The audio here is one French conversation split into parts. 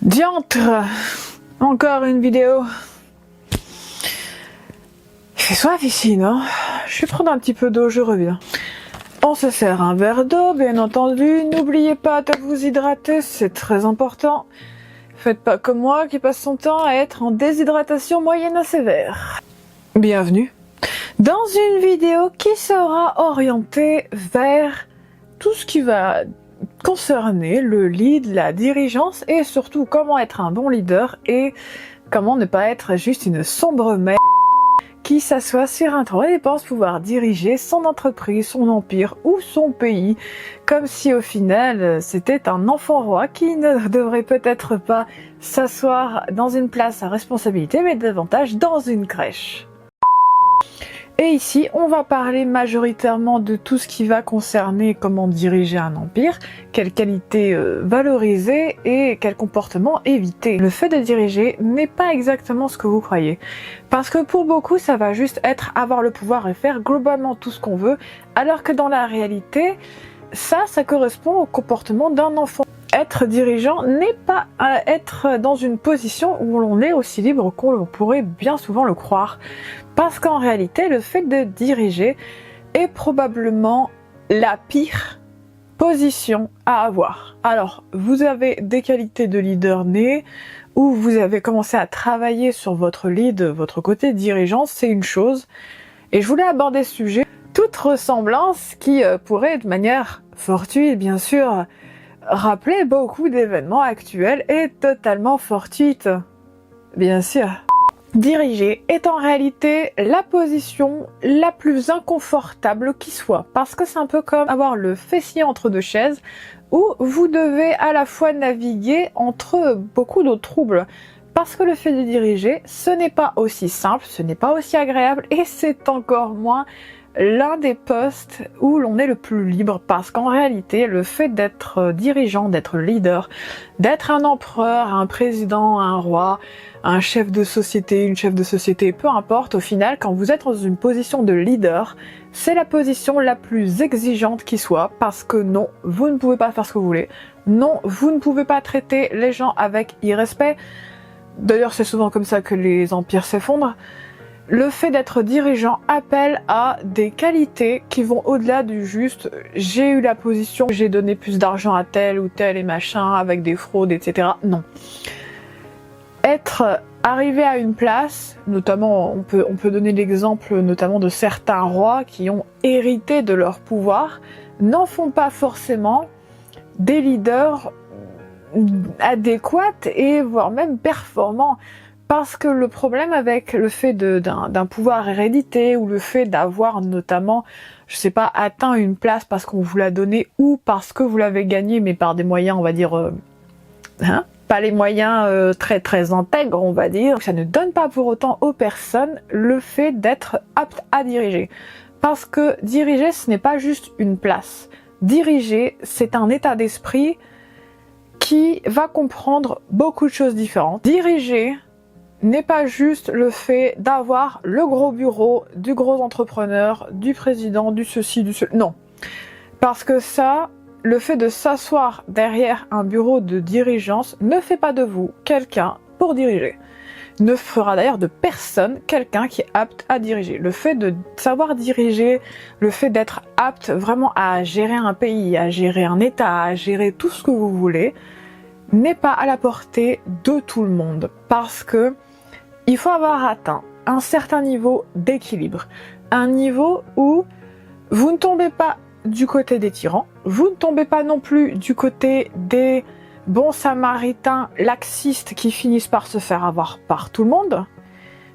Diantre! Encore une vidéo. Il fait soif ici, non? Je vais prendre un petit peu d'eau, je reviens. On se sert un verre d'eau, bien entendu. N'oubliez pas de vous hydrater, c'est très important. Faites pas comme moi qui passe son temps à être en déshydratation moyenne à sévère. Bienvenue dans une vidéo qui sera orientée vers tout ce qui va concerner le lead, la dirigeance et surtout comment être un bon leader et comment ne pas être juste une sombre merde qui s'assoit sur un trône et pense pouvoir diriger son entreprise, son empire ou son pays, comme si au final c'était un enfant roi qui ne devrait peut-être pas s'asseoir dans une place à responsabilité mais davantage dans une crèche. Et ici, on va parler majoritairement de tout ce qui va concerner comment diriger un empire, quelles qualités valoriser et quels comportements éviter. Le fait de diriger n'est pas exactement ce que vous croyez. Parce que pour beaucoup, ça va juste être avoir le pouvoir et faire globalement tout ce qu'on veut, alors que dans la réalité, ça correspond au comportement d'un enfant. Être dirigeant n'est pas être dans une position où l'on est aussi libre qu'on pourrait bien souvent le croire. Parce qu'en réalité, le fait de diriger est probablement la pire position à avoir. Alors, vous avez des qualités de leader né, ou vous avez commencé à travailler sur votre lead, votre côté dirigeant, c'est une chose. Et je voulais aborder ce sujet. Toute ressemblance qui pourrait, de manière fortuite, bien sûr, rappeler beaucoup d'événements actuels est totalement fortuite. Bien sûr. Diriger est en réalité la position la plus inconfortable qui soit, parce que c'est un peu comme avoir le fessier entre deux chaises, où vous devez à la fois naviguer entre beaucoup d'autres troubles. Parce que le fait de diriger, ce n'est pas aussi simple, ce n'est pas aussi agréable, et c'est encore moins l'un des postes où l'on est le plus libre, parce qu'en réalité, le fait d'être dirigeant, d'être leader, d'être un empereur, un président, un roi, un chef de société, une chef de société, peu importe, au final, quand vous êtes dans une position de leader, c'est la position la plus exigeante qui soit, parce que non, vous ne pouvez pas faire ce que vous voulez, non, vous ne pouvez pas traiter les gens avec irrespect. D'ailleurs, c'est souvent comme ça que les empires s'effondrent. Le fait d'être dirigeant appelle à des qualités qui vont au-delà du juste « j'ai eu la position, j'ai donné plus d'argent à tel ou tel et machin avec des fraudes, etc. » Non. Être arrivé à une place, notamment on peut donner l'exemple notamment de certains rois qui ont hérité de leur pouvoir, n'en font pas forcément des leaders adéquats et voire même performants. Parce que le problème avec le fait d'un pouvoir hérédité ou le fait d'avoir notamment, je sais pas, atteint une place parce qu'on vous l'a donné ou parce que vous l'avez gagné mais par des moyens, on va dire, pas les moyens très intègres, on va dire. Ça ne donne pas pour autant aux personnes le fait d'être apte à diriger. Parce que diriger, ce n'est pas juste une place. Diriger, c'est un état d'esprit qui va comprendre beaucoup de choses différentes. Diriger n'est pas juste le fait d'avoir le gros bureau, du gros entrepreneur, du président, du ceci, du cela. Non. Parce que ça, le fait de s'asseoir derrière un bureau de dirigeance ne fait pas de vous quelqu'un pour diriger. Ne fera d'ailleurs de personne quelqu'un qui est apte à diriger. Le fait de savoir diriger, le fait d'être apte vraiment à gérer un pays, à gérer un état, à gérer tout ce que vous voulez, n'est pas à la portée de tout le monde. Parce que il faut avoir atteint un certain niveau d'équilibre. Un niveau où vous ne tombez pas du côté des tyrans, vous ne tombez pas non plus du côté des bons samaritains laxistes qui finissent par se faire avoir par tout le monde,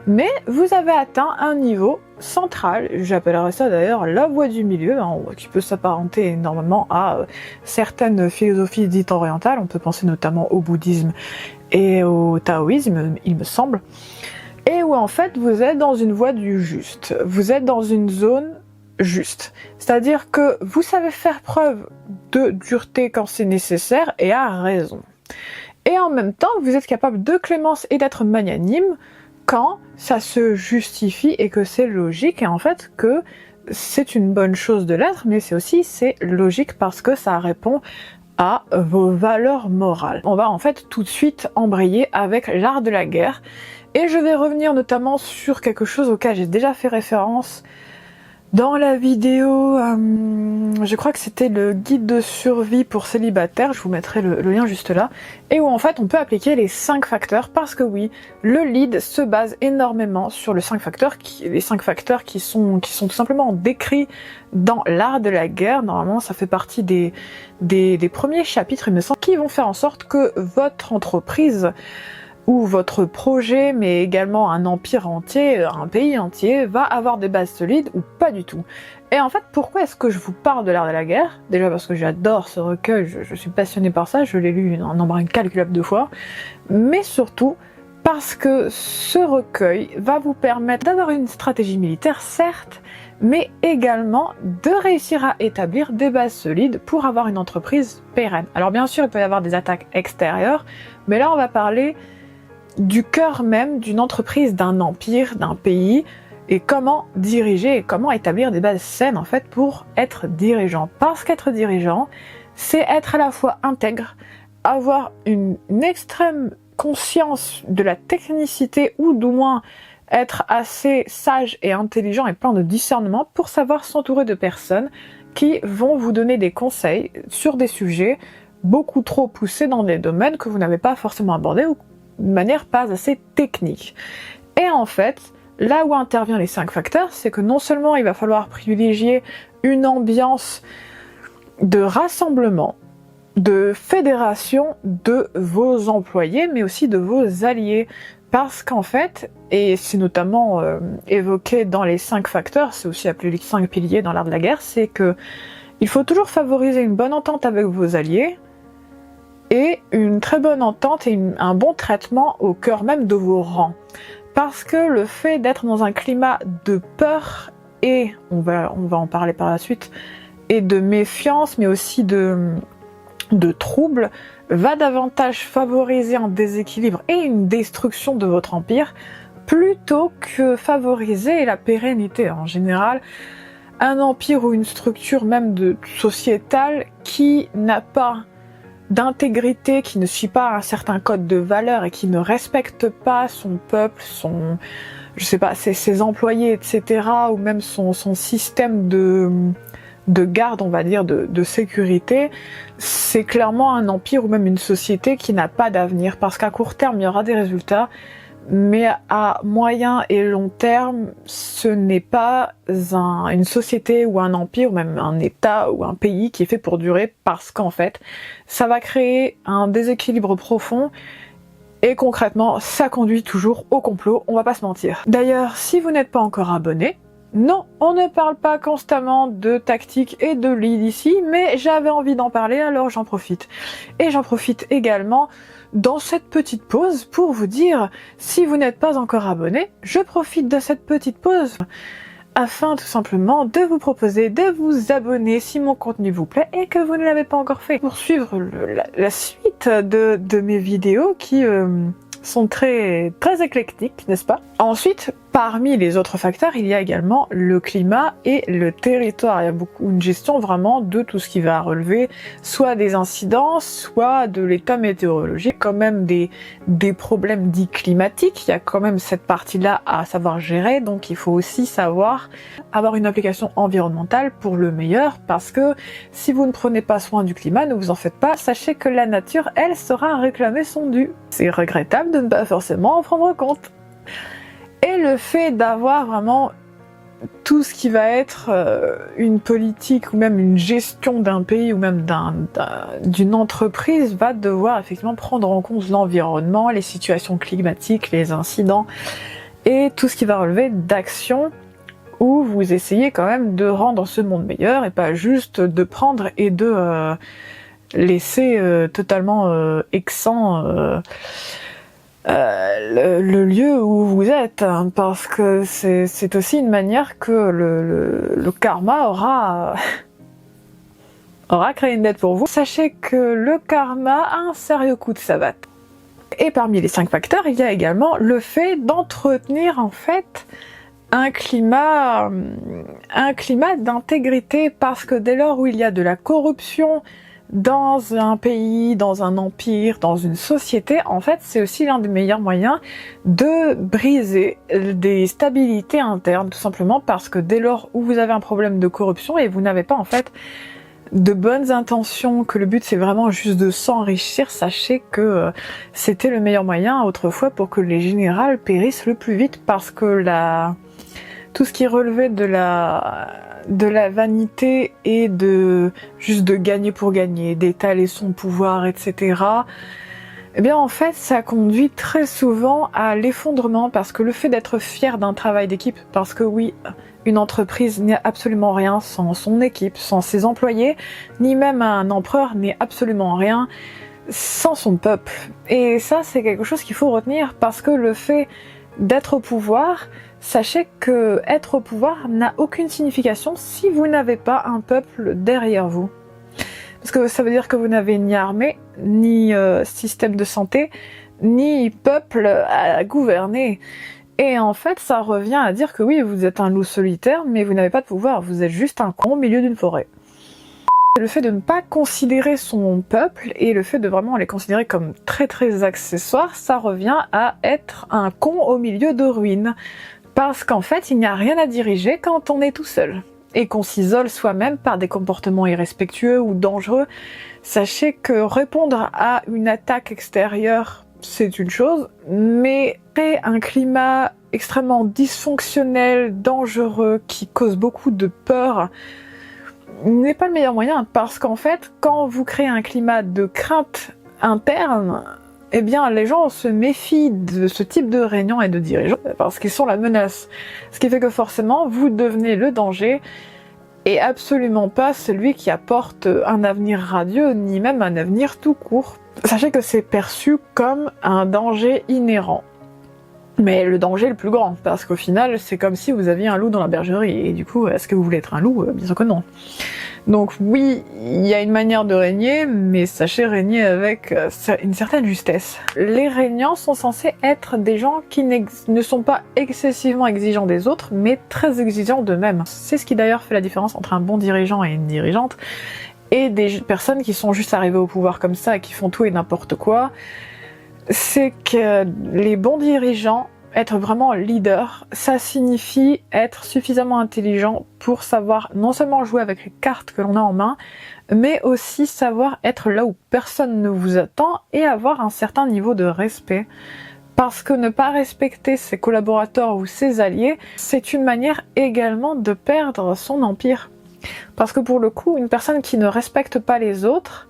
mais vous avez atteint un niveau central, j'appellerais ça d'ailleurs la voie du milieu, qui peut s'apparenter énormément à certaines philosophies dites orientales, on peut penser notamment au bouddhisme et au taoïsme, il me semble, et où en fait vous êtes dans une voie du juste, vous êtes dans une zone juste, c'est-à-dire que vous savez faire preuve de dureté quand c'est nécessaire et à raison, et en même temps vous êtes capable de clémence et d'être magnanime quand ça se justifie et que c'est logique, et en fait que c'est une bonne chose de l'être, mais c'est logique parce que ça répond à vos valeurs morales. On va en fait tout de suite embrayer avec l'art de la guerre et je vais revenir notamment sur quelque chose auquel j'ai déjà fait référence dans la vidéo, je crois que c'était le guide de survie pour célibataires, je vous mettrai le lien juste là, et où en fait on peut appliquer les 5 facteurs, parce que oui, le lead se base énormément sur les 5 facteurs qui sont tout simplement décrits dans l'art de la guerre. Normalement ça fait partie des premiers chapitres, il me semble, qui vont faire en sorte que votre entreprise ou votre projet, mais également un empire entier, un pays entier, va avoir des bases solides ou pas du tout. Et en fait, pourquoi est-ce que je vous parle de l'art de la guerre? Déjà parce que j'adore ce recueil, je suis passionnée par ça, je l'ai lu un nombre incalculable de fois, mais surtout parce que ce recueil va vous permettre d'avoir une stratégie militaire, certes, mais également de réussir à établir des bases solides pour avoir une entreprise pérenne. Alors bien sûr, il peut y avoir des attaques extérieures, mais là on va parler du cœur même d'une entreprise, d'un empire, d'un pays, et comment diriger et comment établir des bases saines en fait pour être dirigeant. Parce qu'être dirigeant, c'est être à la fois intègre, avoir une extrême conscience de la technicité ou du moins être assez sage et intelligent et plein de discernement pour savoir s'entourer de personnes qui vont vous donner des conseils sur des sujets beaucoup trop poussés dans des domaines que vous n'avez pas forcément abordés ou de manière pas assez technique. Et en fait, là où interviennent les 5 facteurs, c'est que non seulement il va falloir privilégier une ambiance de rassemblement, de fédération de vos employés, mais aussi de vos alliés. Parce qu'en fait, et c'est notamment évoqué dans les 5 facteurs, c'est aussi appelé les 5 piliers dans l'art de la guerre, c'est que il faut toujours favoriser une bonne entente avec vos alliés, et une très bonne entente et un bon traitement au cœur même de vos rangs. Parce que le fait d'être dans un climat de peur, et on va en parler par la suite, et de méfiance, mais aussi de troubles, va davantage favoriser un déséquilibre et une destruction de votre empire, plutôt que favoriser la pérennité. En général, un empire ou une structure même sociétale qui n'a pas d'intégrité, qui ne suit pas un certain code de valeurs et qui ne respecte pas son peuple, ses employés, etc., ou même son système de garde, on va dire, de sécurité, c'est clairement un empire ou même une société qui n'a pas d'avenir, parce qu'à court terme, il y aura des résultats, mais à moyen et long terme, ce n'est pas une société ou un empire, ou même un État ou un pays qui est fait pour durer, parce qu'en fait, ça va créer un déséquilibre profond, et concrètement, ça conduit toujours au complot, on va pas se mentir. D'ailleurs, si vous n'êtes pas encore abonné, non, on ne parle pas constamment de tactique et de lead ici, mais j'avais envie d'en parler, alors j'en profite. Et j'en profite également dans cette petite pause pour vous dire, si vous n'êtes pas encore abonné, je profite de cette petite pause afin tout simplement de vous proposer de vous abonner si mon contenu vous plaît et que vous ne l'avez pas encore fait. Pour suivre la suite de mes vidéos qui sont très éclectiques, n'est-ce pas? Ensuite, parmi les autres facteurs, il y a également le climat et le territoire. Il y a une gestion vraiment de tout ce qui va relever soit des incidents, soit de l'état météorologique, quand même des problèmes dits climatiques. Il y a quand même cette partie-là à savoir gérer, donc il faut aussi savoir avoir une application environnementale pour le meilleur, parce que si vous ne prenez pas soin du climat, ne vous en faites pas, sachez que la nature, elle, saura réclamer son dû. C'est regrettable de ne pas forcément en prendre compte. Et le fait d'avoir vraiment tout ce qui va être une politique ou même une gestion d'un pays ou même d'une entreprise va devoir effectivement prendre en compte l'environnement, les situations climatiques, les incidents et tout ce qui va relever d'actions où vous essayez quand même de rendre ce monde meilleur et pas juste de prendre et de laisser totalement exempt le lieu où vous êtes, hein, parce que c'est aussi une manière que le karma aura créé une dette pour vous. Sachez que le karma a un sérieux coup de savate. Et parmi les 5 facteurs, il y a également le fait d'entretenir en fait un climat d'intégrité, parce que dès lors où il y a de la corruption dans un pays, dans un empire, dans une société, en fait, c'est aussi l'un des meilleurs moyens de briser des stabilités internes, tout simplement parce que dès lors où vous avez un problème de corruption et vous n'avez pas, en fait, de bonnes intentions, que le but c'est vraiment juste de s'enrichir, sachez que c'était le meilleur moyen autrefois pour que les générales périssent le plus vite, parce que tout ce qui relevait de la vanité et de juste de gagner pour gagner, d'étaler son pouvoir, etc. Eh bien en fait ça conduit très souvent à l'effondrement, parce que le fait d'être fier d'un travail d'équipe, parce que oui, une entreprise n'est absolument rien sans son équipe, sans ses employés, ni même un empereur n'est absolument rien sans son peuple. Et ça, c'est quelque chose qu'il faut retenir, parce que le fait d'être au pouvoir, sachez que être au pouvoir n'a aucune signification si vous n'avez pas un peuple derrière vous. Parce que ça veut dire que vous n'avez ni armée, ni système de santé, ni peuple à gouverner. Et en fait, ça revient à dire que oui, vous êtes un loup solitaire, mais vous n'avez pas de pouvoir, vous êtes juste un con au milieu d'une forêt. Le fait de ne pas considérer son peuple et le fait de vraiment les considérer comme très très accessoires, ça revient à être un con au milieu de ruines. Parce qu'en fait, il n'y a rien à diriger quand on est tout seul. Et qu'on s'isole soi-même par des comportements irrespectueux ou dangereux. Sachez que répondre à une attaque extérieure, c'est une chose, mais créer un climat extrêmement dysfonctionnel, dangereux, qui cause beaucoup de peur, n'est pas le meilleur moyen, parce qu'en fait, quand vous créez un climat de crainte interne, eh bien les gens se méfient de ce type de régnants et de dirigeants, parce qu'ils sont la menace. Ce qui fait que forcément, vous devenez le danger, et absolument pas celui qui apporte un avenir radieux, ni même un avenir tout court. Sachez que c'est perçu comme un danger inhérent. Mais le danger le plus grand, parce qu'au final, c'est comme si vous aviez un loup dans la bergerie, et du coup, est-ce que vous voulez être un loup? Bien sûr que non. Donc oui, il y a une manière de régner, mais sachez régner avec une certaine justesse. Les régnants sont censés être des gens qui ne sont pas excessivement exigeants des autres, mais très exigeants d'eux-mêmes. C'est ce qui d'ailleurs fait la différence entre un bon dirigeant et une dirigeante, et des personnes qui sont juste arrivées au pouvoir comme ça, et qui font tout et n'importe quoi. C'est que les bons dirigeants, être vraiment leader, ça signifie être suffisamment intelligent pour savoir non seulement jouer avec les cartes que l'on a en main, mais aussi savoir être là où personne ne vous attend et avoir un certain niveau de respect. Parce que ne pas respecter ses collaborateurs ou ses alliés, c'est une manière également de perdre son empire. Parce que pour le coup, une personne qui ne respecte pas les autres,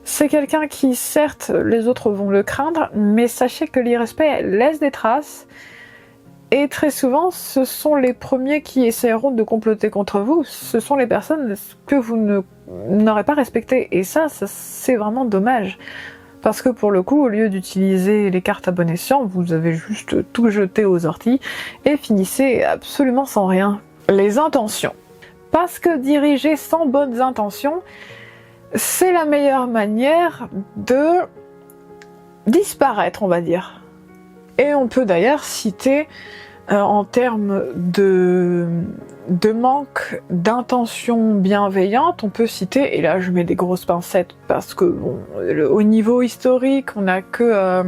c'est quelqu'un qui, certes, les autres vont le craindre, mais sachez que l'irrespect laisse des traces, et très souvent, ce sont les premiers qui essaieront de comploter contre vous, ce sont les personnes que vous n'aurez pas respectées, et ça c'est vraiment dommage. Parce que pour le coup, au lieu d'utiliser les cartes à bon escient, vous avez juste tout jeté aux orties, et finissez absolument sans rien. Les intentions. Parce que diriger sans bonnes intentions, c'est la meilleure manière de disparaître, on va dire. Et on peut d'ailleurs citer, en termes de manque d'intention bienveillante, on peut citer, et là je mets des grosses pincettes, parce que bon, au niveau historique, on a quand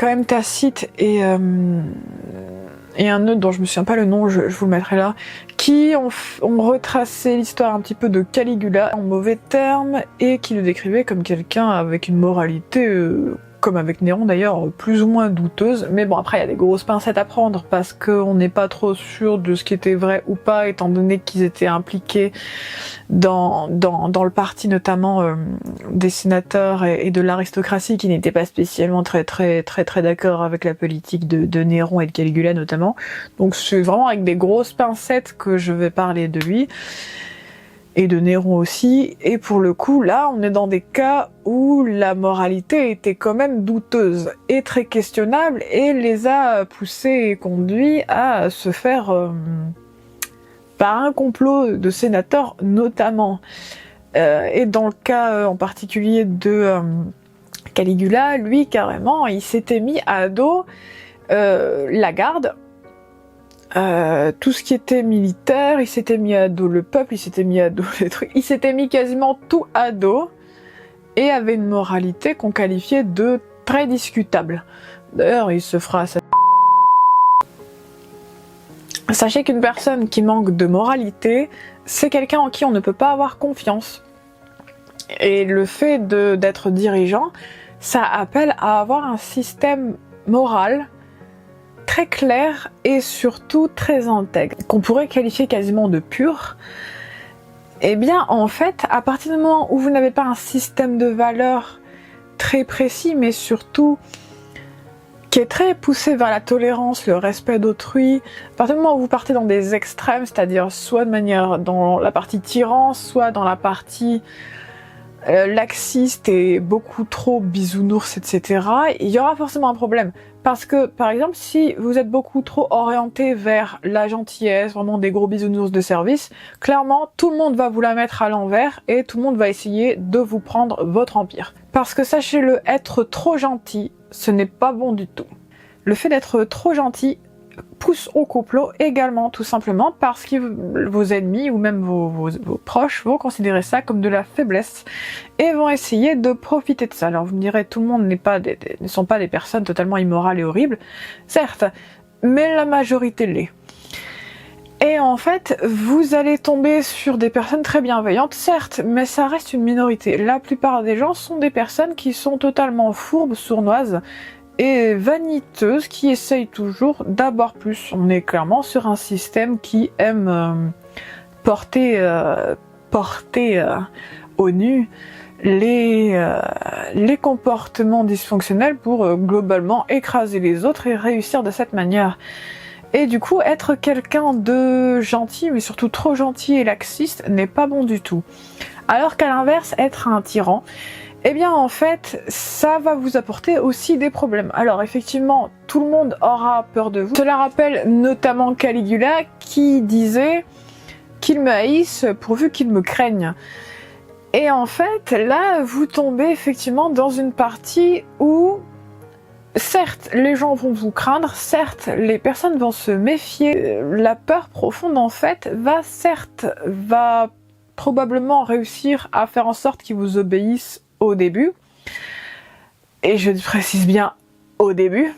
même Tacite et un autre dont je me souviens pas le nom, je vous le mettrai là, qui ont retracé l'histoire un petit peu de Caligula en mauvais termes, et qui le décrivait comme quelqu'un avec une moralité, comme avec Néron d'ailleurs, plus ou moins douteuse. Mais bon, après il y a des grosses pincettes à prendre, parce qu'on n'est pas trop sûr de ce qui était vrai ou pas, étant donné qu'ils étaient impliqués dans le parti notamment des sénateurs et de l'aristocratie, qui n'étaient pas spécialement très d'accord avec la politique de Néron et de Caligula notamment. Donc c'est vraiment avec des grosses pincettes que je vais parler de lui, et de Néron aussi, et pour le coup là on est dans des cas où la moralité était quand même douteuse et très questionnable, et les a poussés et conduits à se faire par un complot de sénateurs notamment. Et dans le cas en particulier de Caligula, lui carrément il s'était mis à dos la garde, tout ce qui était militaire, il s'était mis à dos le peuple, il s'était mis à dos les trucs, il s'était mis quasiment tout à dos et avait une moralité qu'on qualifiait de très discutable. D'ailleurs, il se fera sa... Sachez qu'une personne qui manque de moralité, c'est quelqu'un en qui on ne peut pas avoir confiance. Et le fait d'être dirigeant, ça appelle à avoir un système moral très clair et surtout très intègre, qu'on pourrait qualifier quasiment de pur. Eh bien, en fait, à partir du moment où vous n'avez pas un système de valeurs très précis, mais surtout qui est très poussé vers la tolérance, le respect d'autrui, à partir du moment où vous partez dans des extrêmes, c'est-à-dire soit de manière dans la partie tyran, soit dans la partie laxiste et beaucoup trop bisounours, etc., il y aura forcément un problème. Parce que, par exemple, si vous êtes beaucoup trop orienté vers la gentillesse, vraiment des gros bisounours de service, clairement, tout le monde va vous la mettre à l'envers et tout le monde va essayer de vous prendre votre empire. Parce que sachez-le, être trop gentil, ce n'est pas bon du tout. Le fait d'être trop gentil pousse au complot également, tout simplement parce que vos ennemis ou même vos proches vont considérer ça comme de la faiblesse et vont essayer de profiter de ça. Alors vous me direz, tout le monde ne sont pas des personnes totalement immorales et horribles, certes, mais la majorité l'est. Et en fait, vous allez tomber sur des personnes très bienveillantes, certes, mais ça reste une minorité. La plupart des gens sont des personnes qui sont totalement fourbes, sournoises, et vaniteuse qui essaye toujours d'avoir plus. On est clairement sur un système qui aime porter au nu les comportements dysfonctionnels pour globalement écraser les autres et réussir de cette manière. Et du coup, être quelqu'un de gentil, mais surtout trop gentil et laxiste, n'est pas bon du tout. Alors qu'à l'inverse, être un tyran, eh bien en fait, ça va vous apporter aussi des problèmes. Alors effectivement, tout le monde aura peur de vous. Cela rappelle notamment Caligula qui disait qu'ils me haïssent pourvu qu'ils me craignent. Et en fait, là, vous tombez effectivement dans une partie où, certes, les gens vont vous craindre, certes, les personnes vont se méfier. La peur profonde, en fait, va probablement réussir à faire en sorte qu'ils vous obéissent au début, et je précise bien au début,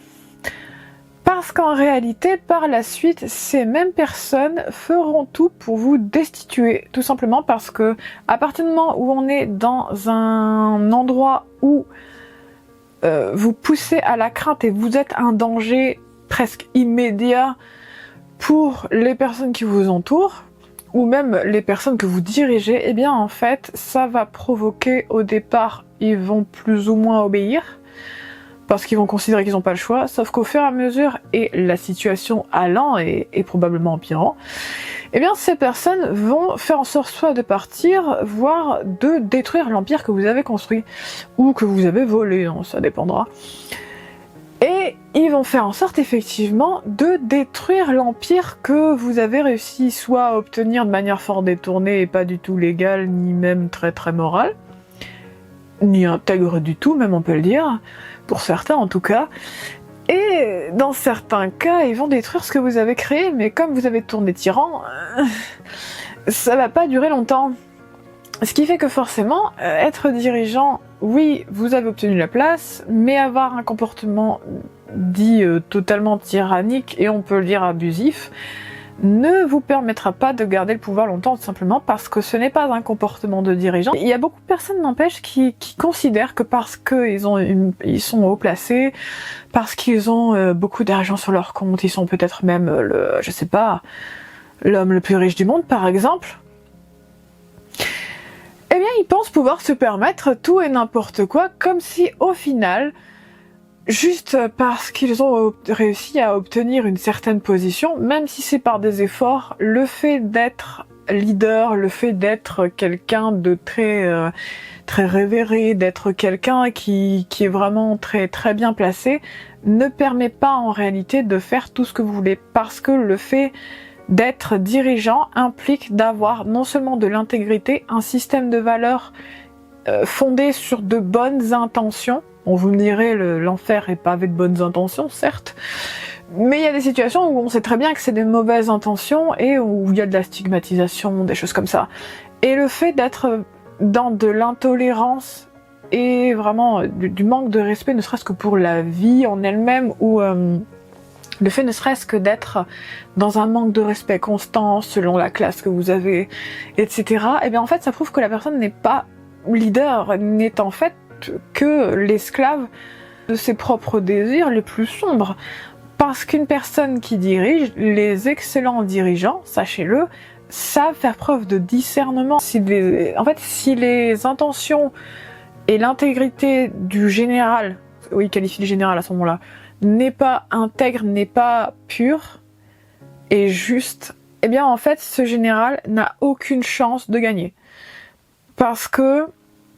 parce qu'en réalité, par la suite, ces mêmes personnes feront tout pour vous destituer, tout simplement parce que à partir du moment où on est dans un endroit où vous poussez à la crainte et vous êtes un danger presque immédiat pour les personnes qui vous entourent, ou même les personnes que vous dirigez, eh bien en fait, ça va provoquer au départ, ils vont plus ou moins obéir, parce qu'ils vont considérer qu'ils n'ont pas le choix, sauf qu'au fur et à mesure, et la situation allant et probablement empirant, eh bien ces personnes vont faire en sorte soit de partir, voire de détruire l'empire que vous avez construit, ou que vous avez volé, hein, ça dépendra. Et ils vont faire en sorte effectivement de détruire l'empire que vous avez réussi soit à obtenir de manière fort détournée et pas du tout légale, ni même très très morale, ni intègre du tout, même on peut le dire, pour certains en tout cas. Et dans certains cas, ils vont détruire ce que vous avez créé, mais comme vous avez tourné tyran, ça va pas durer longtemps. Ce qui fait que forcément, être dirigeant, oui, vous avez obtenu la place, mais avoir un comportement dit totalement tyrannique, et on peut le dire abusif, ne vous permettra pas de garder le pouvoir longtemps, tout simplement parce que ce n'est pas un comportement de dirigeant. Il y a beaucoup de personnes, n'empêche, qui considèrent que parce qu'ils ils sont haut placés, parce qu'ils ont beaucoup d'argent sur leur compte, ils sont peut-être même, je sais pas, l'homme le plus riche du monde, par exemple, eh bien, ils pensent pouvoir se permettre tout et n'importe quoi, comme si, au final, juste parce qu'ils ont réussi à obtenir une certaine position, même si c'est par des efforts, le fait d'être leader, le fait d'être quelqu'un de très révéré, d'être quelqu'un qui est vraiment très très bien placé, ne permet pas en réalité de faire tout ce que vous voulez, parce que le fait d'être dirigeant implique d'avoir non seulement de l'intégrité, un système de valeurs fondé sur de bonnes intentions. Bon, vous me direz, l'enfer est pavé de bonnes intentions, certes, Mais il y a des situations où on sait très bien que c'est des mauvaises intentions et où il y a de la stigmatisation, des choses comme ça. Et le fait d'être dans de l'intolérance et vraiment du manque de respect, ne serait-ce que pour la vie en elle-même, ou le fait ne serait-ce que d'être dans un manque de respect constant selon la classe que vous avez, etc. Et bien en fait, ça prouve que la personne n'est pas leader, n'est en fait que l'esclave de ses propres désirs les plus sombres. Parce qu'une personne qui dirige, les excellents dirigeants, sachez-le, savent faire preuve de discernement. Si les intentions et l'intégrité du général, oui, il qualifie le général à ce moment-là, n'est pas intègre, n'est pas pure et juste, eh bien en fait ce général n'a aucune chance de gagner. Parce que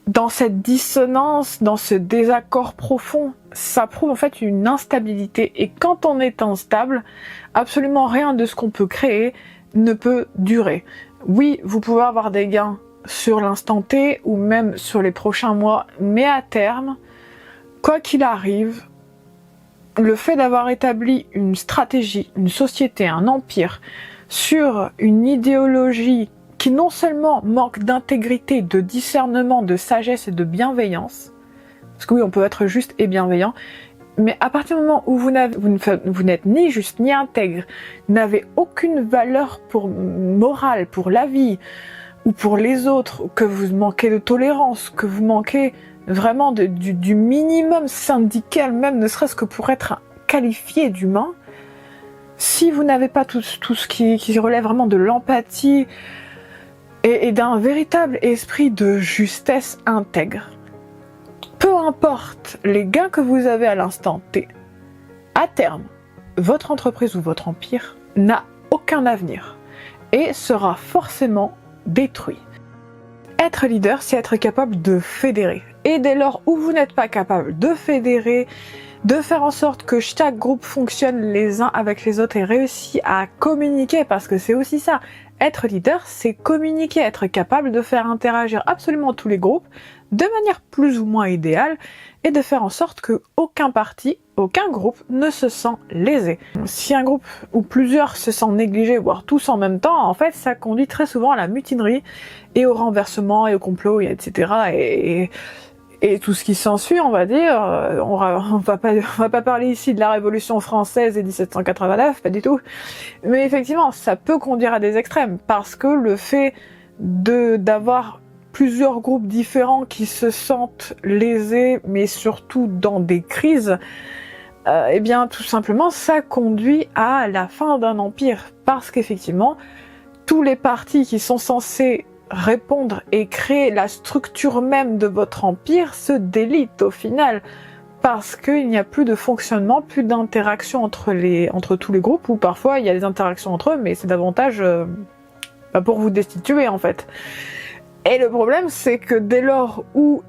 dans cette dissonance, dans ce désaccord profond, ça prouve en fait une instabilité. Et quand on est instable, absolument rien de ce qu'on peut créer ne peut durer. Oui, vous pouvez avoir des gains sur l'instant T ou même sur les prochains mois, mais à terme, quoi qu'il arrive, le fait d'avoir établi une stratégie, une société, un empire sur une idéologie qui non seulement manque d'intégrité, de discernement, de sagesse et de bienveillance, parce que oui, on peut être juste et bienveillant, mais à partir du moment où vous n'êtes ni juste ni intègre, n'avez aucune valeur morale pour la vie ou pour les autres, que vous manquez de tolérance, que vous manquez vraiment du minimum syndical, même ne serait-ce que pour être qualifié d'humain, si vous n'avez pas tout ce qui relève vraiment de l'empathie, et d'un véritable esprit de justesse intègre. Peu importe les gains que vous avez à l'instant T, à terme, votre entreprise ou votre empire n'a aucun avenir et sera forcément détruit. Être leader, c'est être capable de fédérer. Et dès lors où vous n'êtes pas capable de fédérer, de faire en sorte que chaque groupe fonctionne les uns avec les autres et réussit à communiquer, parce que c'est aussi ça. Être leader, c'est communiquer, être capable de faire interagir absolument tous les groupes de manière plus ou moins idéale et de faire en sorte que aucun parti, aucun groupe ne se sent lésé. Si un groupe ou plusieurs se sentent négligés, voire tous en même temps, en fait, ça conduit très souvent à la mutinerie et au renversement et au complot, etc. Et tout ce qui s'ensuit, on va dire, on va pas parler ici de la Révolution française et 1789, pas du tout. Mais effectivement, ça peut conduire à des extrêmes, parce que le fait d'avoir plusieurs groupes différents qui se sentent lésés, mais surtout dans des crises, eh bien, tout simplement, ça conduit à la fin d'un empire, parce qu'effectivement, tous les partis qui sont censés répondre et créer la structure même de votre empire se délite au final, parce qu'il n'y a plus de fonctionnement, plus d'interaction entre tous les groupes, ou parfois il y a des interactions entre eux, mais c'est davantage pour vous destituer en fait. Et le problème, c'est que dès lors où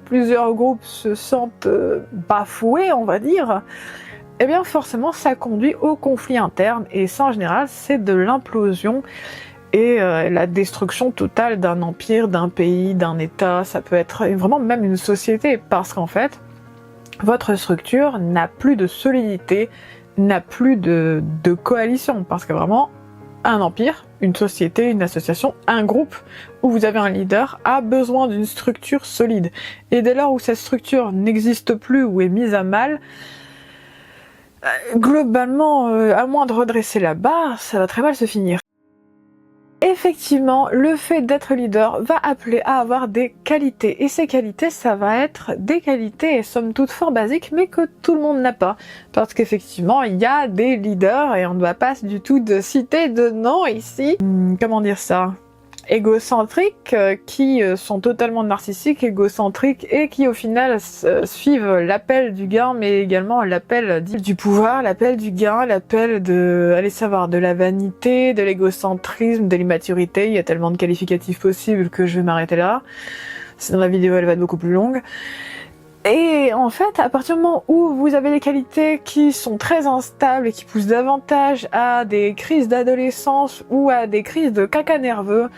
plusieurs groupes se sentent bafoués, on va dire, eh bien forcément ça conduit au conflit interne, et ça en général c'est de l'implosion et la destruction totale d'un empire, d'un pays, d'un état. Ça peut être vraiment même une société, parce qu'en fait, votre structure n'a plus de solidité, n'a plus de coalition, parce que vraiment, un empire, une société, une association, un groupe où vous avez un leader a besoin d'une structure solide. Et dès lors où cette structure n'existe plus ou est mise à mal, globalement, à moins de redresser la barre, ça va très mal se finir. Effectivement, le fait d'être leader va appeler à avoir des qualités. Et ces qualités, ça va être des qualités, somme toute fort basiques, mais que tout le monde n'a pas. Parce qu'effectivement, il y a des leaders, et on ne va pas du tout de citer de nom ici. Comment dire ça ? Égocentriques, qui sont totalement narcissiques, égocentriques, et qui au final suivent l'appel du gain, mais également l'appel du pouvoir, l'appel du gain, l'appel de, allez savoir, de la vanité, de l'égocentrisme, de l'immaturité. Il y a tellement de qualificatifs possibles que je vais m'arrêter là. Sinon la vidéo elle va être beaucoup plus longue. Et en fait, à partir du moment où vous avez des qualités qui sont très instables et qui poussent davantage à des crises d'adolescence ou à des crises de caca nerveux,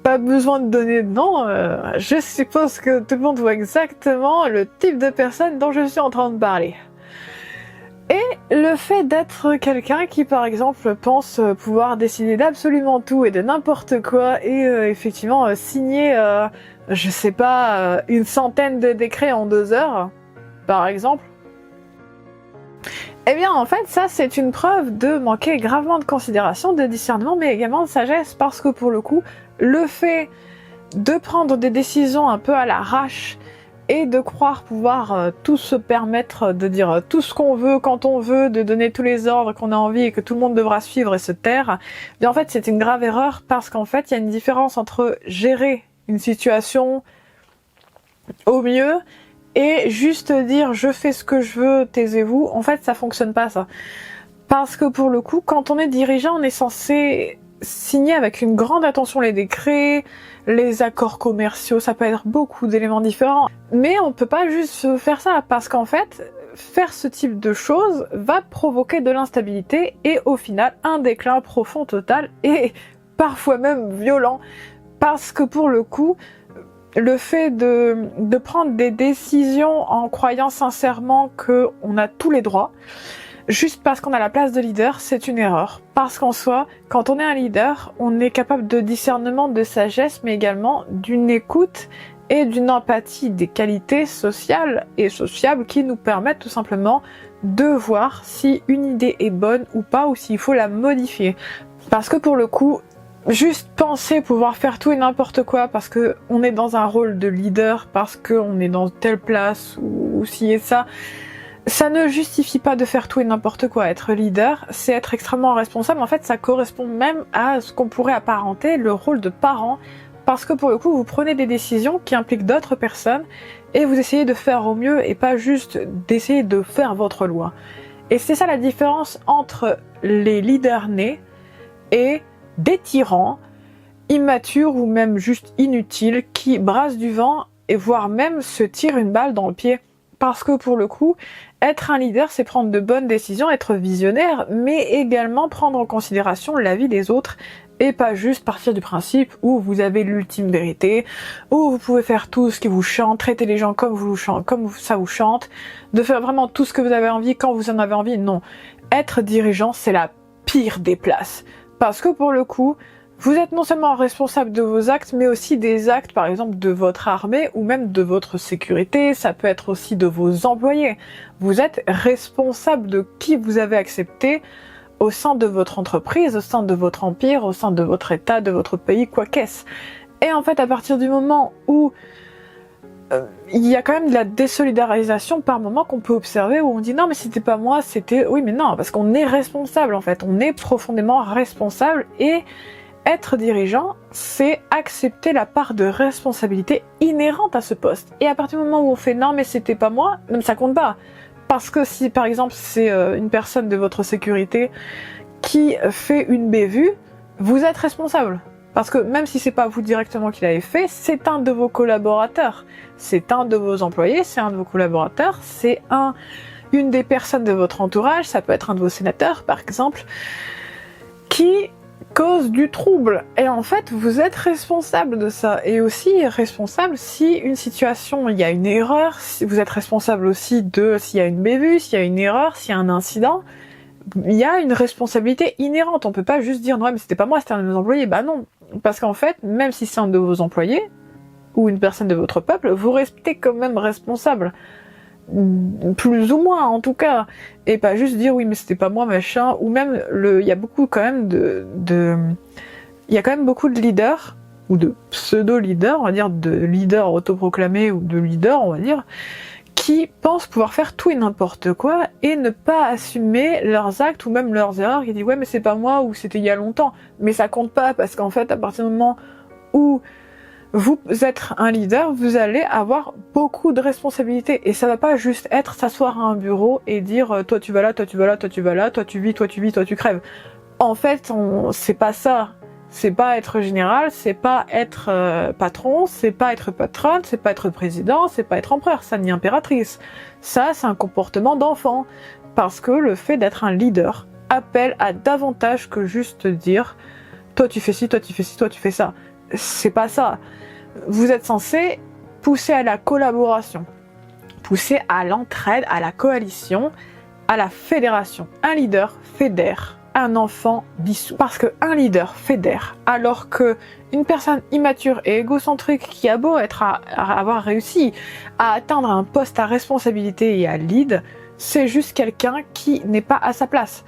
pas besoin de donner de nom, je suppose que tout le monde voit exactement le type de personne dont je suis en train de parler. Et le fait d'être quelqu'un qui, par exemple, pense pouvoir décider d'absolument tout et de n'importe quoi et effectivement signer, je sais pas, une centaine de décrets en 2 heures, par exemple, eh bien en fait ça c'est une preuve de manquer gravement de considération, de discernement, mais également de sagesse, parce que pour le coup, le fait de prendre des décisions un peu à l'arrache et de croire pouvoir tout se permettre de dire tout ce qu'on veut quand on veut, de donner tous les ordres qu'on a envie et que tout le monde devra suivre et se taire, bien en fait c'est une grave erreur, parce qu'en fait il y a une différence entre gérer une situation au mieux et juste dire je fais ce que je veux, taisez-vous. En fait ça fonctionne pas ça, parce que pour le coup quand on est dirigeant on est censé signer avec une grande attention les décrets, les accords commerciaux, ça peut être beaucoup d'éléments différents, mais on peut pas juste faire ça, parce qu'en fait faire ce type de choses va provoquer de l'instabilité et au final un déclin profond, total et parfois même violent, parce que pour le coup le fait de prendre des décisions en croyant sincèrement qu'on a tous les droits, juste parce qu'on a la place de leader, c'est une erreur. Parce qu'en soi, quand on est un leader, on est capable de discernement, de sagesse, mais également d'une écoute et d'une empathie, des qualités sociales et sociables qui nous permettent tout simplement de voir si une idée est bonne ou pas, ou s'il faut la modifier. Parce que pour le coup, juste penser pouvoir faire tout et n'importe quoi parce que on est dans un rôle de leader, parce qu'on est dans telle place ou ci et ça, ça ne justifie pas de faire tout et n'importe quoi. Être leader, c'est être extrêmement responsable. En fait, ça correspond même à ce qu'on pourrait apparenter le rôle de parent, parce que pour le coup, vous prenez des décisions qui impliquent d'autres personnes et vous essayez de faire au mieux et pas juste d'essayer de faire votre loi. Et c'est ça la différence entre les leaders nés et des tyrans immatures ou même juste inutiles qui brassent du vent et voire même se tirent une balle dans le pied. Parce que pour le coup, être un leader, c'est prendre de bonnes décisions, être visionnaire, mais également prendre en considération l'avis des autres et pas juste partir du principe où vous avez l'ultime vérité, où vous pouvez faire tout ce qui vous chante, traiter les gens comme ça vous chante, de faire vraiment tout ce que vous avez envie quand vous en avez envie. Non, être dirigeant, c'est la pire des places. Parce que pour le coup, vous êtes non seulement responsable de vos actes, mais aussi des actes, par exemple, de votre armée ou même de votre sécurité. Ça peut être aussi de vos employés. Vous êtes responsable de qui vous avez accepté au sein de votre entreprise, au sein de votre empire, au sein de votre état, de votre pays, quoi qu'est-ce. Et en fait, à partir du moment où il y a quand même de la désolidarisation par moment qu'on peut observer, où on dit non mais c'était pas moi, c'était... Oui mais non, parce qu'on est responsable en fait, on est profondément responsable, et être dirigeant, c'est accepter la part de responsabilité inhérente à ce poste. Et à partir du moment où on fait non mais c'était pas moi, même ça compte pas. Parce que si par exemple c'est une personne de votre sécurité qui fait une bévue, vous êtes responsable. Parce que même si c'est pas vous directement qui l'avez fait, c'est un de vos collaborateurs, c'est un de vos employés, c'est un de vos collaborateurs, c'est une des personnes de votre entourage, ça peut être un de vos sénateurs par exemple, qui cause du trouble. Et en fait, vous êtes responsable de ça. Et aussi responsable si une situation, il y a une erreur, si vous êtes responsable aussi de s'il y a une bévue, s'il y a une erreur, s'il y a un incident. Il y a une responsabilité inhérente. On peut pas juste dire non mais c'était pas moi, c'était un de nos employés. Bah non, parce qu'en fait, même si c'est un de vos employés ou une personne de votre peuple, vous restez quand même responsable, plus ou moins en tout cas, et pas juste dire oui mais c'était pas moi machin. Ou même il y a beaucoup quand même il y a quand même beaucoup de leaders ou de pseudo leaders, on va dire, de leaders autoproclamés ou de leaders, on va dire, qui pensent pouvoir faire tout et n'importe quoi et ne pas assumer leurs actes ou même leurs erreurs, qui disent ouais mais c'est pas moi ou c'était il y a longtemps. Mais ça compte pas, parce qu'en fait à partir du moment où vous êtes un leader, vous allez avoir beaucoup de responsabilités, et ça va pas juste être s'asseoir à un bureau et dire toi tu vas là, toi tu vas là, toi tu vas là, toi tu vis, toi tu vis, toi tu crèves. En fait, c'est pas ça. C'est pas être général, c'est pas être patron, c'est pas être patronne, c'est pas être président, c'est pas être empereur, ça ni impératrice. Ça, c'est un comportement d'enfant. Parce que le fait d'être un leader appelle à davantage que juste dire toi tu fais ci, toi tu fais ci, toi tu fais ça. C'est pas ça. Vous êtes censé pousser à la collaboration, pousser à l'entraide, à la coalition, à la fédération. Un leader fédère, un enfant dissout. Parce qu'un leader fédère, alors qu'une personne immature et égocentrique qui a beau avoir réussi à atteindre un poste à responsabilité et à lead, c'est juste quelqu'un qui n'est pas à sa place.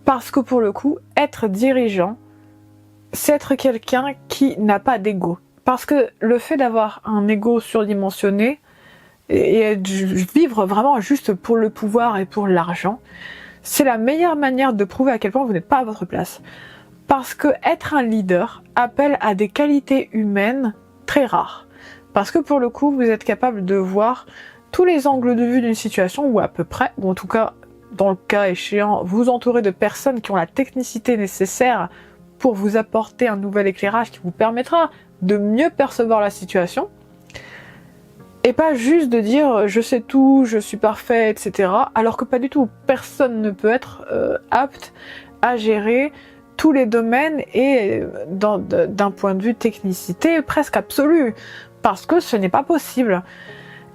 Parce que pour le coup, être dirigeant, c'est être quelqu'un qui n'a pas d'ego. Parce que le fait d'avoir un ego surdimensionné et vivre vraiment juste pour le pouvoir et pour l'argent, c'est la meilleure manière de prouver à quel point vous n'êtes pas à votre place. Parce que être un leader appelle à des qualités humaines très rares. Parce que pour le coup, vous êtes capable de voir tous les angles de vue d'une situation, ou à peu près, ou en tout cas, dans le cas échéant, vous entourez de personnes qui ont la technicité nécessaire pour vous apporter un nouvel éclairage qui vous permettra de mieux percevoir la situation. Et pas juste de dire je sais tout, je suis parfait, etc. Alors que pas du tout. Personne ne peut être apte à gérer tous les domaines et d'un point de vue technicité presque absolue. Parce que ce n'est pas possible.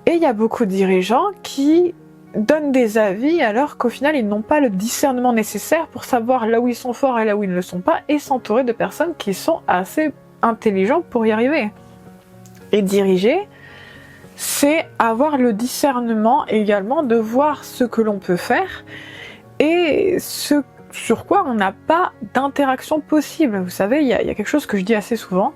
Et il y a beaucoup de dirigeants qui donnent des avis alors qu'au final ils n'ont pas le discernement nécessaire pour savoir là où ils sont forts et là où ils ne le sont pas et s'entourer de personnes qui sont assez intelligentes pour y arriver. Et diriger, c'est avoir le discernement également de voir ce que l'on peut faire et ce sur quoi on n'a pas d'interaction possible. Vous savez, il y a quelque chose que je dis assez souvent,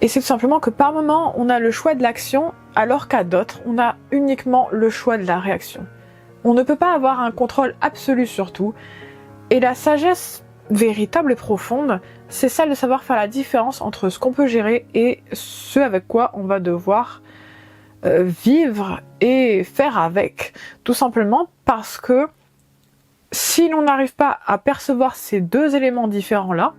et c'est tout simplement que par moment, on a le choix de l'action, alors qu'à d'autres, on a uniquement le choix de la réaction. On ne peut pas avoir un contrôle absolu sur tout, et la sagesse véritable et profonde, c'est celle de savoir faire la différence entre ce qu'on peut gérer et ce avec quoi on va devoir vivre et faire avec. Tout simplement parce que si l'on n'arrive pas à percevoir ces deux éléments différents-là,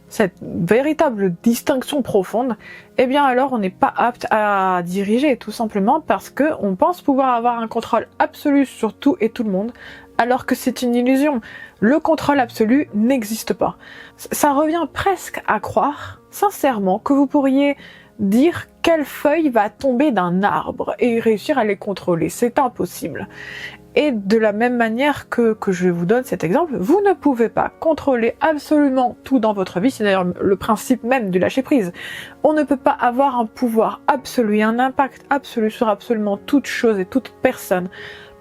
cette véritable distinction profonde, eh bien alors on n'est pas apte à diriger, tout simplement parce qu'on pense pouvoir avoir un contrôle absolu sur tout et tout le monde, alors que c'est une illusion. Le contrôle absolu n'existe pas. Ça revient presque à croire, sincèrement, que vous pourriez dire quelle feuille va tomber d'un arbre et réussir à les contrôler. C'est impossible. Et de la même manière que je vous donne cet exemple, vous ne pouvez pas contrôler absolument tout dans votre vie. C'est d'ailleurs le principe même du lâcher-prise. On ne peut pas avoir un pouvoir absolu et un impact absolu sur absolument toute chose et toute personne.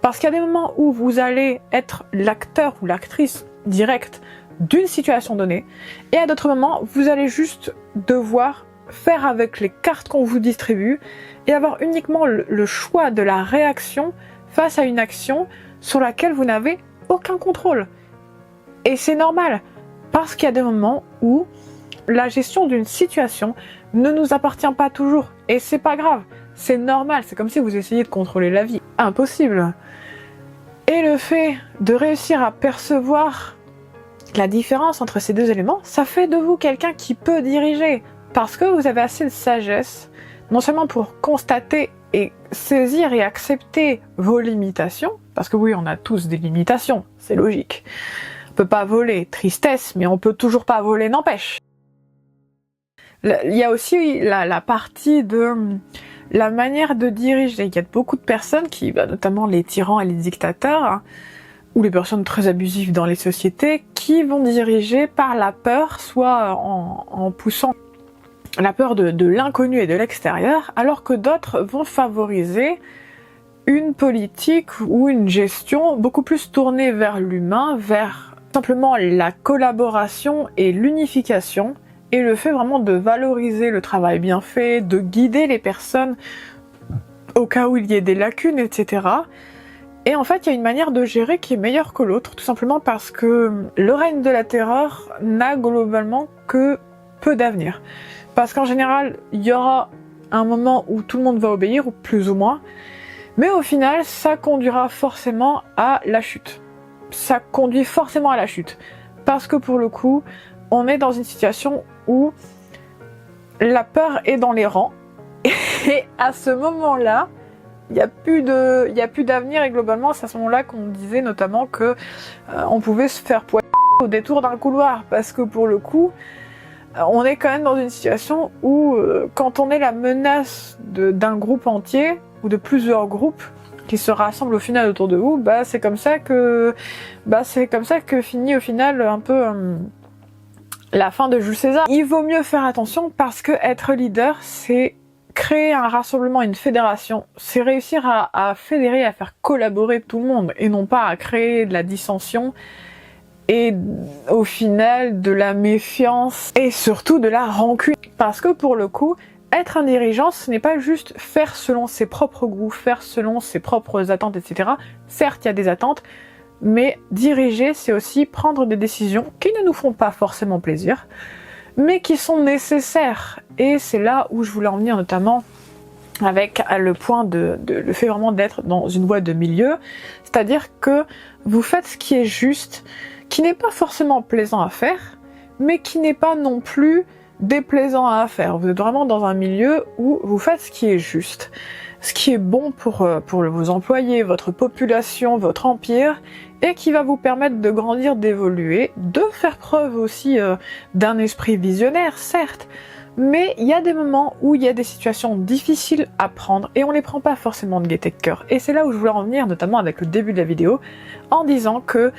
Parce qu'il y a des moments où vous allez être l'acteur ou l'actrice directe d'une situation donnée, et à d'autres moments, vous allez juste devoir faire avec les cartes qu'on vous distribue et avoir uniquement le choix de la réaction face à une action sur laquelle vous n'avez aucun contrôle. Et c'est normal, parce qu'il y a des moments où la gestion d'une situation ne nous appartient pas toujours. Et c'est pas grave, c'est normal, c'est comme si vous essayiez de contrôler la vie. Impossible. Et le fait de réussir à percevoir la différence entre ces deux éléments, ça fait de vous quelqu'un qui peut diriger. Parce que vous avez assez de sagesse, non seulement pour constater et saisir et accepter vos limitations, parce que oui, on a tous des limitations, c'est logique. On peut pas voler, tristesse, mais on peut toujours pas voler, n'empêche. Il y a aussi la partie de la manière de diriger. Il y a beaucoup de personnes qui, notamment les tyrans et les dictateurs, ou les personnes très abusives dans les sociétés, qui vont diriger par la peur, soit en poussant la peur de l'inconnu et de l'extérieur, alors que d'autres vont favoriser une politique ou une gestion beaucoup plus tournée vers l'humain, vers simplement la collaboration et l'unification, et le fait vraiment de valoriser le travail bien fait, de guider les personnes au cas où il y ait des lacunes, etc. Et en fait, il y a une manière de gérer qui est meilleure que l'autre, tout simplement parce que le règne de la terreur n'a globalement que peu d'avenir. Parce qu'en général, il y aura un moment où tout le monde va obéir, ou plus ou moins, mais au final, ça conduira forcément à la chute. Ça conduit forcément à la chute. Parce que pour le coup, on est dans une situation où la peur est dans les rangs, et à ce moment-là, il n'y a plus d'avenir, et globalement, c'est à ce moment-là qu'on disait notamment que on pouvait se faire poignarder au détour d'un couloir, parce que pour le coup, on est quand même dans une situation où, quand on est la menace d'un groupe entier, ou de plusieurs groupes, qui se rassemblent au final autour de vous, c'est comme ça que finit au final un peu la fin de Jules César. Il vaut mieux faire attention parce que être leader, c'est créer un rassemblement, une fédération, c'est réussir à fédérer, à faire collaborer tout le monde et non pas à créer de la dissension et au final de la méfiance et surtout de la rancune. Parce que pour le coup, être un dirigeant, ce n'est pas juste faire selon ses propres goûts, faire selon ses propres attentes, etc. Certes, il y a des attentes, mais diriger, c'est aussi prendre des décisions qui ne nous font pas forcément plaisir, mais qui sont nécessaires. Et c'est là où je voulais en venir, notamment avec le point le fait vraiment d'être dans une voie de milieu, c'est-à-dire que vous faites ce qui est juste, qui n'est pas forcément plaisant à faire, mais qui n'est pas non plus déplaisant à faire. Vous êtes vraiment dans un milieu où vous faites ce qui est juste, ce qui est bon pour vos employés, votre population, votre empire, et qui va vous permettre de grandir, d'évoluer, de faire preuve aussi d'un esprit visionnaire, certes, mais il y a des moments où il y a des situations difficiles à prendre et on les prend pas forcément de gaieté de cœur. Et c'est là où je voulais en venir, notamment avec le début de la vidéo, en disant que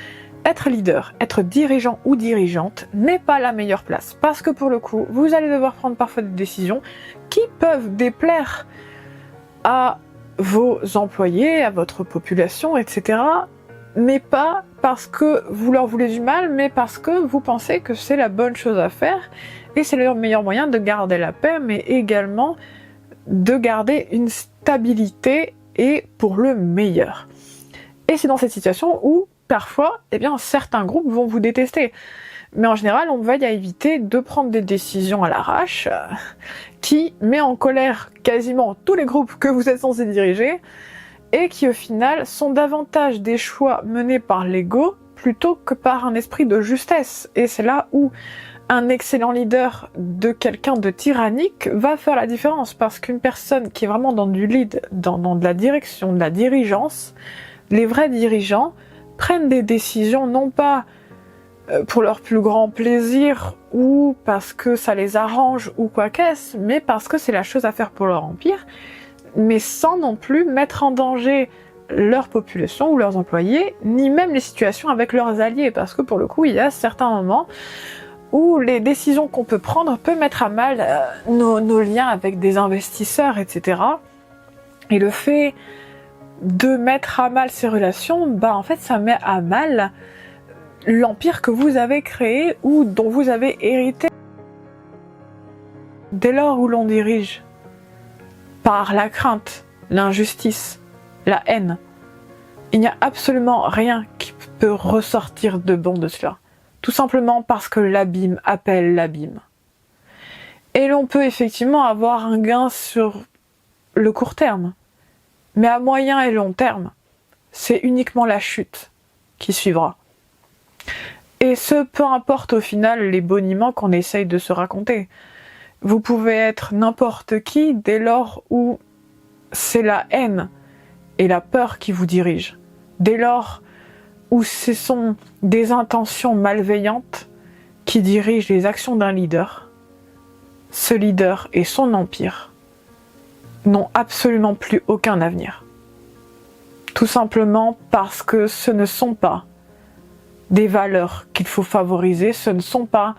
être leader, être dirigeant ou dirigeante n'est pas la meilleure place. Parce que pour le coup, vous allez devoir prendre parfois des décisions qui peuvent déplaire à vos employés, à votre population, etc. Mais pas parce que vous leur voulez du mal, mais parce que vous pensez que c'est la bonne chose à faire et c'est le meilleur moyen de garder la paix, mais également de garder une stabilité et pour le meilleur. Et c'est dans cette situation où parfois, certains groupes vont vous détester. Mais en général, on veille à éviter de prendre des décisions à l'arrache qui met en colère quasiment tous les groupes que vous êtes censés diriger et qui au final sont davantage des choix menés par l'ego plutôt que par un esprit de justesse. Et c'est là où un excellent leader de quelqu'un de tyrannique va faire la différence, parce qu'une personne qui est vraiment dans du lead, dans de la direction, de la dirigeance, les vrais dirigeants prennent des décisions non pas pour leur plus grand plaisir ou parce que ça les arrange ou quoi qu'est-ce, mais parce que c'est la chose à faire pour leur empire, mais sans non plus mettre en danger leur population ou leurs employés, ni même les situations avec leurs alliés, parce que pour le coup, il y a certains moments où les décisions qu'on peut prendre peuvent mettre à mal nos liens avec des investisseurs, etc. Et le fait de mettre à mal ces relations, en fait, ça met à mal l'empire que vous avez créé ou dont vous avez hérité. Dès lors où l'on dirige par la crainte, l'injustice, la haine, il n'y a absolument rien qui peut ressortir de bon de cela. Tout simplement parce que l'abîme appelle l'abîme. Et l'on peut effectivement avoir un gain sur le court terme. Mais à moyen et long terme, c'est uniquement la chute qui suivra. Et ce, peu importe au final les boniments qu'on essaye de se raconter. Vous pouvez être n'importe qui dès lors où c'est la haine et la peur qui vous dirigent. Dès lors où ce sont des intentions malveillantes qui dirigent les actions d'un leader, ce leader et son empire n'ont absolument plus aucun avenir. Tout simplement parce que ce ne sont pas des valeurs qu'il faut favoriser, ce ne sont pas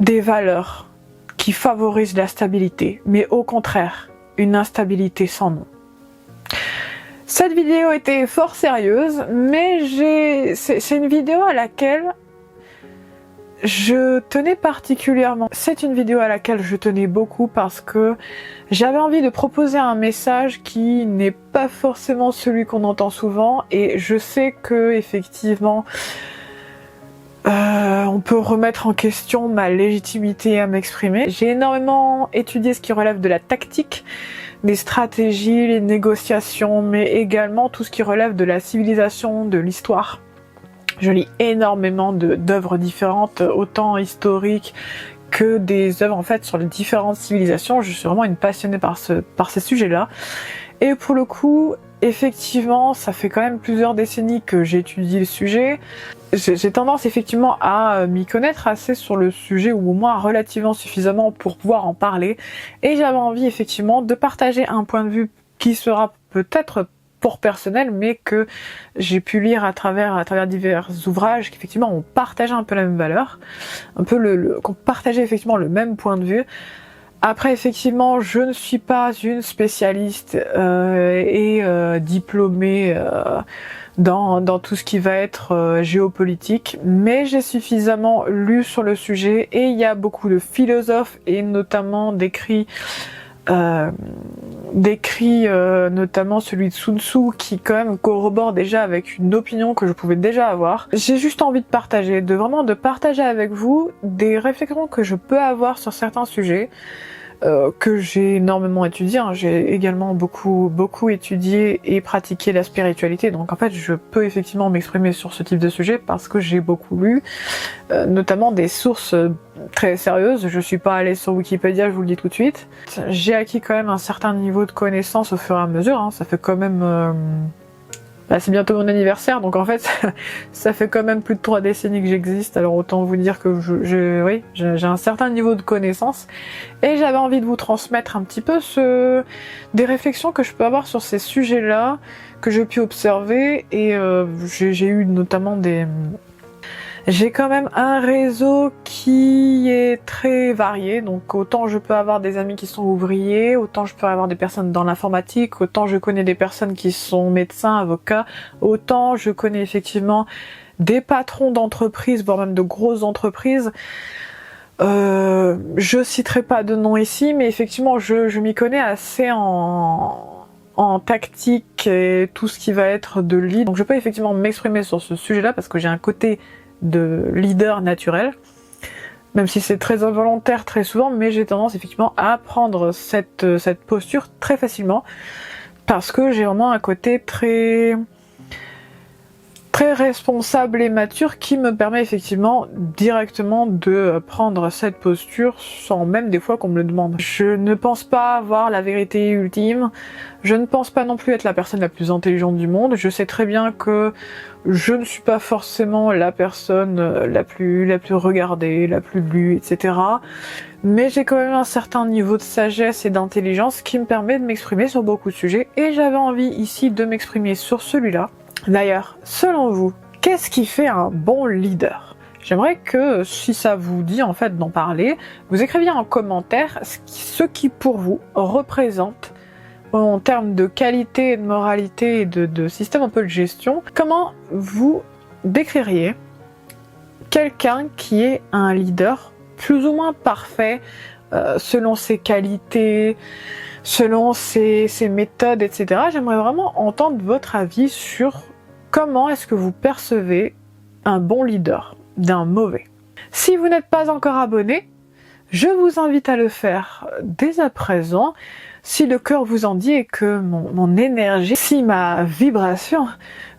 des valeurs qui favorisent la stabilité, mais au contraire, une instabilité sans nom. Cette vidéo était fort sérieuse, mais c'est une vidéo à laquelle je tenais particulièrement. C'est une vidéo à laquelle je tenais beaucoup parce que j'avais envie de proposer un message qui n'est pas forcément celui qu'on entend souvent, et je sais que effectivement on peut remettre en question ma légitimité à m'exprimer. J'ai énormément étudié ce qui relève de la tactique, des stratégies, les négociations, mais également tout ce qui relève de la civilisation, de l'histoire. Je lis énormément d'œuvres différentes, autant historiques que des œuvres en fait sur les différentes civilisations. Je suis vraiment une passionnée par ces sujets-là. Et pour le coup, effectivement, ça fait quand même plusieurs décennies que j'étudie le sujet. J'ai tendance effectivement à m'y connaître assez sur le sujet, ou au moins relativement suffisamment pour pouvoir en parler. Et j'avais envie effectivement de partager un point de vue qui sera peut-être pour personnel, mais que j'ai pu lire à travers divers ouvrages qui effectivement ont partagé un peu la même valeur, un peu qu'on partageait effectivement le même point de vue. Après, effectivement, je ne suis pas une spécialiste et diplômée dans tout ce qui va être géopolitique, mais j'ai suffisamment lu sur le sujet et il y a beaucoup de philosophes et notamment d'écrits notamment celui de Sun Tzu qui quand même corrobore déjà avec une opinion que je pouvais déjà avoir. J'ai juste envie de partager avec vous des réflexions que je peux avoir sur certains sujets que j'ai énormément étudié. J'ai également beaucoup étudié et pratiqué la spiritualité, donc en fait je peux effectivement m'exprimer sur ce type de sujet parce que j'ai beaucoup lu, notamment des sources très sérieuses. Je suis pas allée sur Wikipédia, je vous le dis tout de suite. J'ai acquis quand même un certain niveau de connaissance au fur et à mesure, ça fait quand même... c'est bientôt mon anniversaire, donc en fait, ça fait quand même plus de 3 décennies que j'existe, alors autant vous dire que j'ai un certain niveau de connaissance, et j'avais envie de vous transmettre un petit peu des réflexions que je peux avoir sur ces sujets-là, que j'ai pu observer, et j'ai eu notamment J'ai quand même un réseau qui est très varié, donc autant je peux avoir des amis qui sont ouvriers, autant je peux avoir des personnes dans l'informatique, autant je connais des personnes qui sont médecins, avocats, autant je connais effectivement des patrons d'entreprises, voire même de grosses entreprises. Je citerai pas de nom ici, mais effectivement je m'y connais assez en tactique et tout ce qui va être de lead. Donc je peux effectivement m'exprimer sur ce sujet-là parce que j'ai un côté de leader naturel, même si c'est très involontaire très souvent, mais j'ai tendance effectivement à prendre cette posture très facilement parce que j'ai vraiment un côté très responsable et mature qui me permet effectivement directement de prendre cette posture sans même des fois qu'on me le demande. Je ne pense pas avoir la vérité ultime, je ne pense pas non plus être la personne la plus intelligente du monde, je sais très bien que je ne suis pas forcément la personne la plus regardée, la plus lue, etc. Mais j'ai quand même un certain niveau de sagesse et d'intelligence qui me permet de m'exprimer sur beaucoup de sujets et j'avais envie ici de m'exprimer sur celui-là. D'ailleurs, selon vous, qu'est-ce qui fait un bon leader ? J'aimerais que, si ça vous dit en fait d'en parler, vous écriviez en commentaire ce qui pour vous représente en termes de qualité, de moralité et de système un peu de gestion. Comment vous décririez quelqu'un qui est un leader plus ou moins parfait selon ses qualités, selon ses méthodes, etc. J'aimerais vraiment entendre votre avis sur comment est-ce que vous percevez un bon leader d'un mauvais. Si vous n'êtes pas encore abonné, je vous invite à le faire dès à présent. Si le cœur vous en dit et que mon énergie, si ma vibration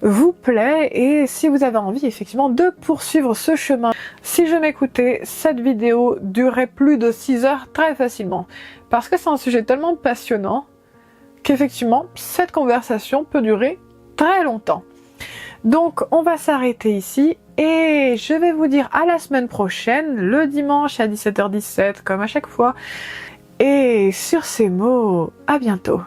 vous plaît et si vous avez envie effectivement de poursuivre ce chemin. Si je m'écoutais, cette vidéo durerait plus de 6 heures très facilement. Parce que c'est un sujet tellement passionnant qu'effectivement, cette conversation peut durer très longtemps. Donc, on va s'arrêter ici et je vais vous dire à la semaine prochaine, le dimanche à 17h17, comme à chaque fois. Et sur ces mots, à bientôt.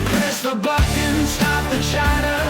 Press the button, stop the chatter.